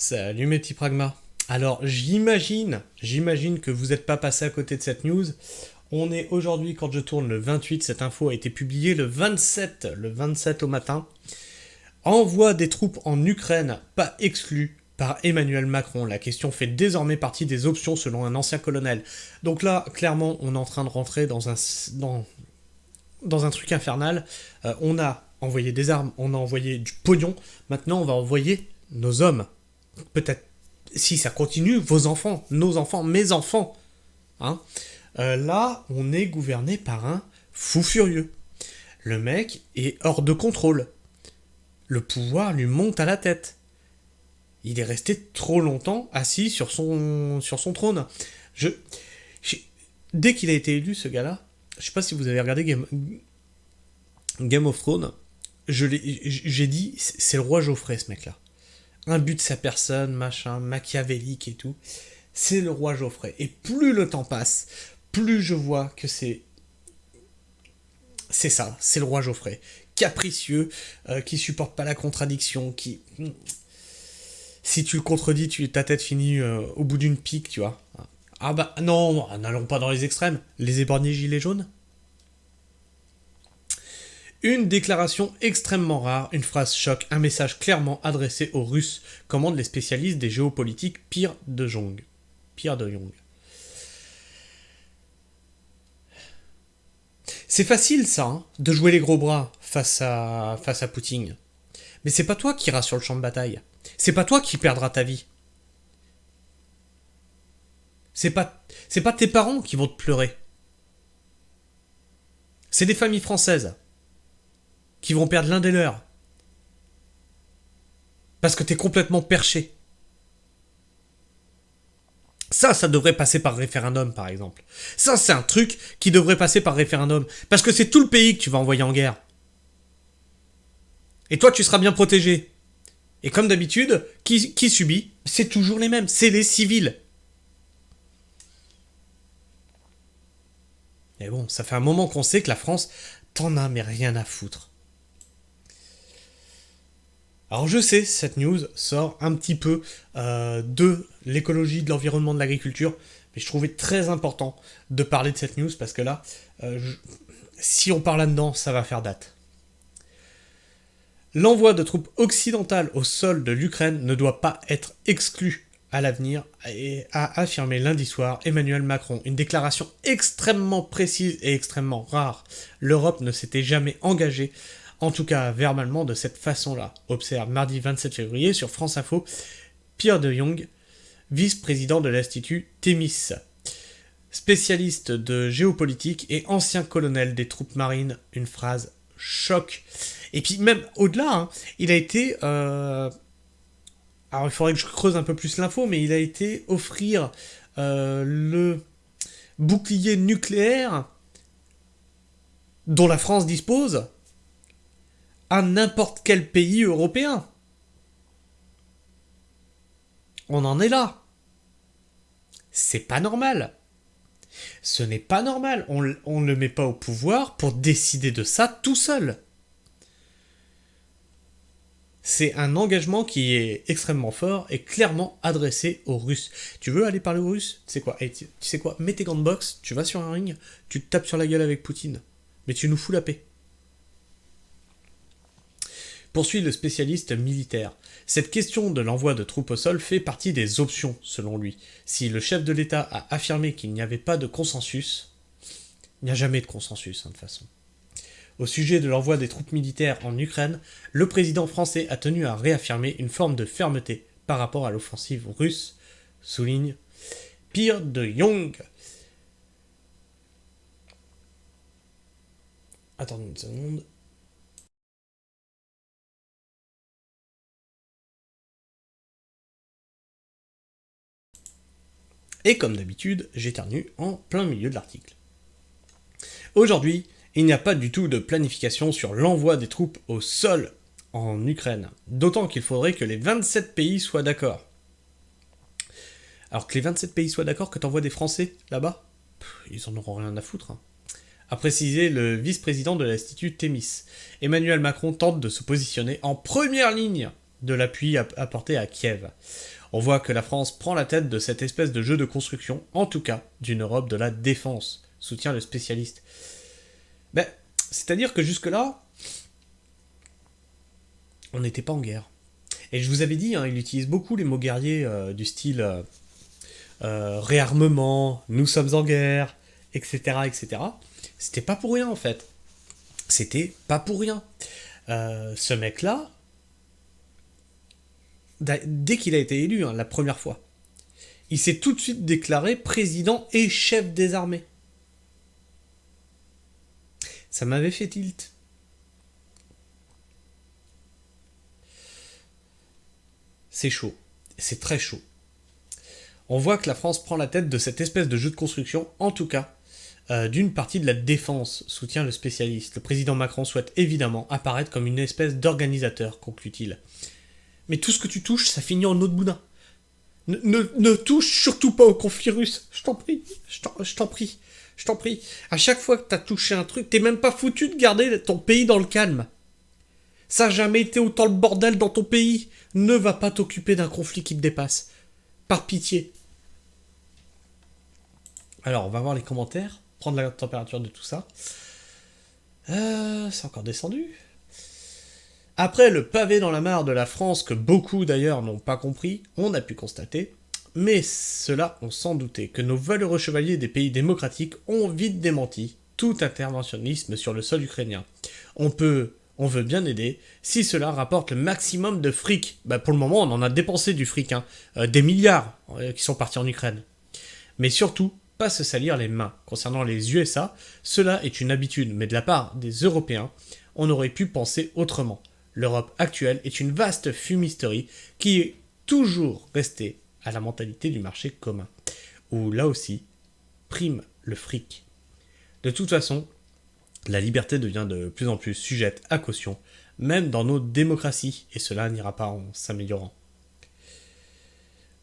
Salut mes petits pragmas. Alors j'imagine que vous n'êtes pas passé à côté de cette news. On est aujourd'hui, quand je tourne le 28, cette info a été publiée le 27 au matin. Envoi des troupes en Ukraine, pas exclu par Emmanuel Macron. La question fait désormais partie des options selon un ancien colonel. Donc là, clairement, on est en train de rentrer dans un truc infernal. On a envoyé des armes, on a envoyé du pognon. Maintenant, on va envoyer nos hommes. Peut-être, si ça continue, vos enfants, nos enfants, mes enfants. Hein. Là, on est gouverné par un fou furieux. Le mec est hors de contrôle. Le pouvoir lui monte à la tête. Il est resté trop longtemps assis sur son trône. Dès qu'il a été élu, ce gars-là, je sais pas si vous avez regardé Game of Thrones, j'ai dit, c'est le roi Geoffrey, ce mec-là. Un but de sa personne, machin, machiavélique et tout. C'est le roi Geoffrey. Et plus le temps passe, plus je vois que c'est ça, c'est le roi Geoffrey. Capricieux, qui supporte pas la contradiction, qui... Si tu le contredis, ta tête finit au bout d'une pique, tu vois. Ah bah non, n'allons pas dans les extrêmes. Les éborgnés gilets jaunes. Une déclaration extrêmement rare, une phrase choc, un message clairement adressé aux Russes, commandent les spécialistes des géopolitiques Pierre de Jong. C'est facile ça, hein, de jouer les gros bras face à Poutine. Mais c'est pas toi qui iras sur le champ de bataille. C'est pas toi qui perdras ta vie. C'est pas tes parents qui vont te pleurer. C'est des familles françaises qui vont perdre l'un des leurs. Parce que t'es complètement perché. Ça devrait passer par référendum, par exemple. Ça, c'est un truc qui devrait passer par référendum. Parce que c'est tout le pays que tu vas envoyer en guerre. Et toi, tu seras bien protégé. Et comme d'habitude, qui subit? C'est toujours les mêmes. C'est les civils. Et bon, ça fait un moment qu'on sait que la France t'en a mais rien à foutre. Alors je sais, cette news sort un petit peu de l'écologie, de l'environnement, de l'agriculture, mais je trouvais très important de parler de cette news parce que là, si on parle là-dedans, ça va faire date. L'envoi de troupes occidentales au sol de l'Ukraine ne doit pas être exclu à l'avenir, et a affirmé lundi soir Emmanuel Macron. Une déclaration extrêmement précise et extrêmement rare. L'Europe ne s'était jamais engagée, en tout cas verbalement, de cette façon-là. Observe mardi 27 février sur France Info, Pierre de Jong, vice-président de l'Institut Thémis, spécialiste de géopolitique et ancien colonel des troupes marines. Une phrase choc. Et puis même au-delà, hein, il a été... Alors il faudrait que je creuse un peu plus l'info, mais il a été offrir le bouclier nucléaire dont la France dispose à n'importe quel pays européen. On en est là. C'est pas normal. Ce n'est pas normal. On ne le met pas au pouvoir pour décider de ça tout seul. C'est un engagement qui est extrêmement fort et clairement adressé aux Russes. Tu veux aller parler aux Russes? Tu sais quoi? Mets tes gants de boxe, tu vas sur un ring, tu te tapes sur la gueule avec Poutine. Mais tu nous fous la paix. Poursuit le spécialiste militaire. Cette question de l'envoi de troupes au sol fait partie des options, selon lui. Si le chef de l'État a affirmé qu'il n'y avait pas de consensus, il n'y a jamais de consensus, hein, de toute façon. Au sujet de l'envoi des troupes militaires en Ukraine, le président français a tenu à réaffirmer une forme de fermeté par rapport à l'offensive russe, souligne Pierre de Jong. Attendez une seconde. Et comme d'habitude, j'éternue en plein milieu de l'article. Aujourd'hui, il n'y a pas du tout de planification sur l'envoi des troupes au sol en Ukraine. D'autant qu'il faudrait que les 27 pays soient d'accord. Alors que les 27 pays soient d'accord que t'envoies des Français là-bas, ils en auront rien à foutre. Hein. A précisé le vice-président de l'Institut Thémis. Emmanuel Macron tente de se positionner en première ligne de l'appui apporté à Kiev. On voit que la France prend la tête de cette espèce de jeu de construction, en tout cas d'une Europe de la défense, soutient le spécialiste. Ben, c'est-à-dire que jusque-là, on n'était pas en guerre. Et je vous avais dit, il utilise beaucoup les mots guerriers du style réarmement, nous sommes en guerre, etc., etc. C'était pas pour rien en fait. C'était pas pour rien. Ce mec-là, dès qu'il a été élu, la première fois, il s'est tout de suite déclaré président et chef des armées. Ça m'avait fait tilt. C'est chaud. C'est très chaud. On voit que la France prend la tête de cette espèce de jeu de construction, en tout cas, d'une partie de la défense, soutient le spécialiste. Le président Macron souhaite évidemment apparaître comme une espèce d'organisateur, conclut-il. Mais tout ce que tu touches, ça finit en eau de boudin. Ne touche surtout pas au conflit russe. Je t'en prie. Je t'en prie. À chaque fois que t'as touché un truc, t'es même pas foutu de garder ton pays dans le calme. Ça n'a jamais été autant le bordel dans ton pays. Ne va pas t'occuper d'un conflit qui te dépasse. Par pitié. Alors, on va voir les commentaires. Prendre la température de tout ça. C'est encore descendu. Après le pavé dans la mare de la France, que beaucoup d'ailleurs n'ont pas compris, on a pu constater, mais cela on s'en doutait, que nos valeureux chevaliers des pays démocratiques ont vite démenti tout interventionnisme sur le sol ukrainien. On veut bien aider, si cela rapporte le maximum de fric. Pour le moment, on en a dépensé du fric, des milliards qui sont partis en Ukraine. Mais surtout, pas se salir les mains. Concernant les USA, cela est une habitude, mais de la part des Européens, on aurait pu penser autrement. L'Europe actuelle est une vaste fumisterie qui est toujours restée à la mentalité du marché commun, où là aussi prime le fric. De toute façon, la liberté devient de plus en plus sujette à caution, même dans nos démocraties, et cela n'ira pas en s'améliorant.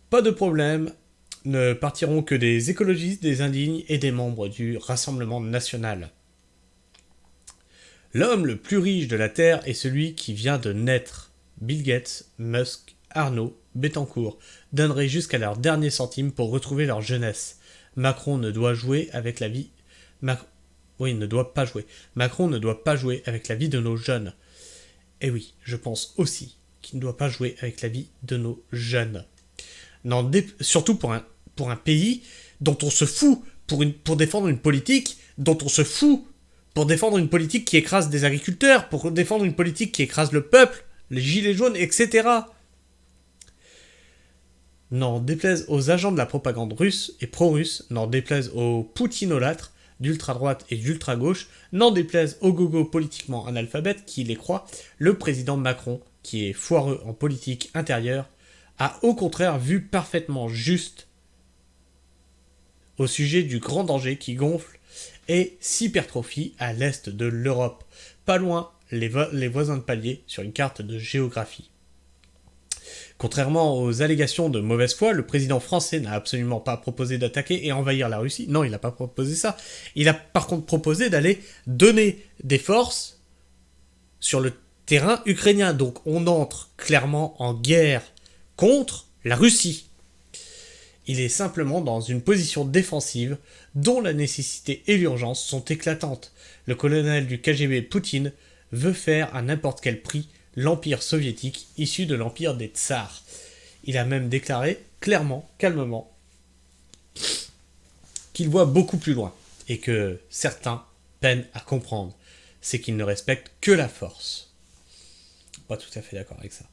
Pas de problème, ne partiront que des écologistes, des indignes et des membres du Rassemblement national. L'homme le plus riche de la Terre est celui qui vient de naître. Bill Gates, Musk, Arnaud, Bettencourt donneraient jusqu'à leur dernier centime pour retrouver leur jeunesse. Macron ne doit jouer avec la vie... ne doit pas jouer. Macron ne doit pas jouer avec la vie de nos jeunes. Et oui, je pense aussi qu'il ne doit pas jouer avec la vie de nos jeunes. Non, surtout pour un pays dont on se fout, pour défendre une politique dont on se fout, pour défendre une politique qui écrase des agriculteurs, pour défendre une politique qui écrase le peuple, les gilets jaunes, etc. N'en déplaise aux agents de la propagande russe et pro-russe, n'en déplaise aux poutinolâtres d'ultra-droite et d'ultra-gauche, n'en déplaise aux gogos politiquement analphabètes qui les croient, le président Macron, qui est foireux en politique intérieure, a au contraire vu parfaitement juste au sujet du grand danger qui gonfle et s'hypertrophie à l'est de l'Europe, pas loin les voisins de palier sur une carte de géographie. Contrairement aux allégations de mauvaise foi, le président français n'a absolument pas proposé d'attaquer et envahir la Russie. Non, il n'a pas proposé ça. Il a par contre proposé d'aller donner des forces sur le terrain ukrainien. Donc on entre clairement en guerre contre la Russie. Il est simplement dans une position défensive dont la nécessité et l'urgence sont éclatantes. Le colonel du KGB Poutine veut faire à n'importe quel prix l'empire soviétique issu de l'empire des tsars. Il a même déclaré clairement, calmement, qu'il voit beaucoup plus loin et que certains peinent à comprendre. C'est qu'il ne respecte que la force. Pas tout à fait d'accord avec ça.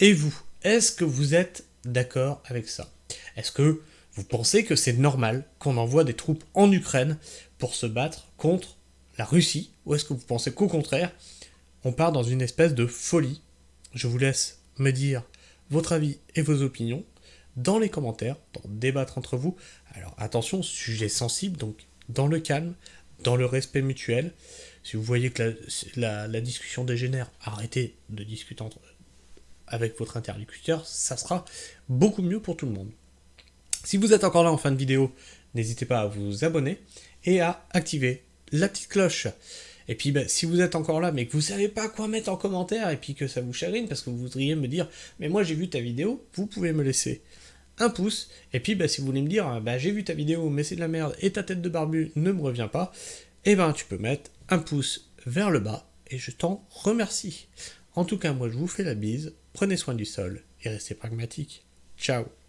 Et vous, est-ce que vous êtes d'accord avec ça ? Est-ce que vous pensez que c'est normal qu'on envoie des troupes en Ukraine pour se battre contre la Russie ? Ou est-ce que vous pensez qu'au contraire, on part dans une espèce de folie ? Je vous laisse me dire votre avis et vos opinions dans les commentaires, pour débattre entre vous. Alors attention, sujet sensible, donc dans le calme, dans le respect mutuel. Si vous voyez que la discussion dégénère, arrêtez de discuter avec votre interlocuteur, ça sera beaucoup mieux pour tout le monde. Si vous êtes encore là en fin de vidéo, n'hésitez pas à vous abonner et à activer la petite cloche. Et puis si vous êtes encore là mais que vous savez pas quoi mettre en commentaire et puis que ça vous chagrine parce que vous voudriez me dire mais moi j'ai vu ta vidéo, vous pouvez me laisser un pouce. Et puis si vous voulez me dire j'ai vu ta vidéo mais c'est de la merde et ta tête de barbu ne me revient pas, et tu peux mettre un pouce vers le bas et je t'en remercie. En tout cas moi je vous fais la bise, prenez soin du sol et restez pragmatique. Ciao.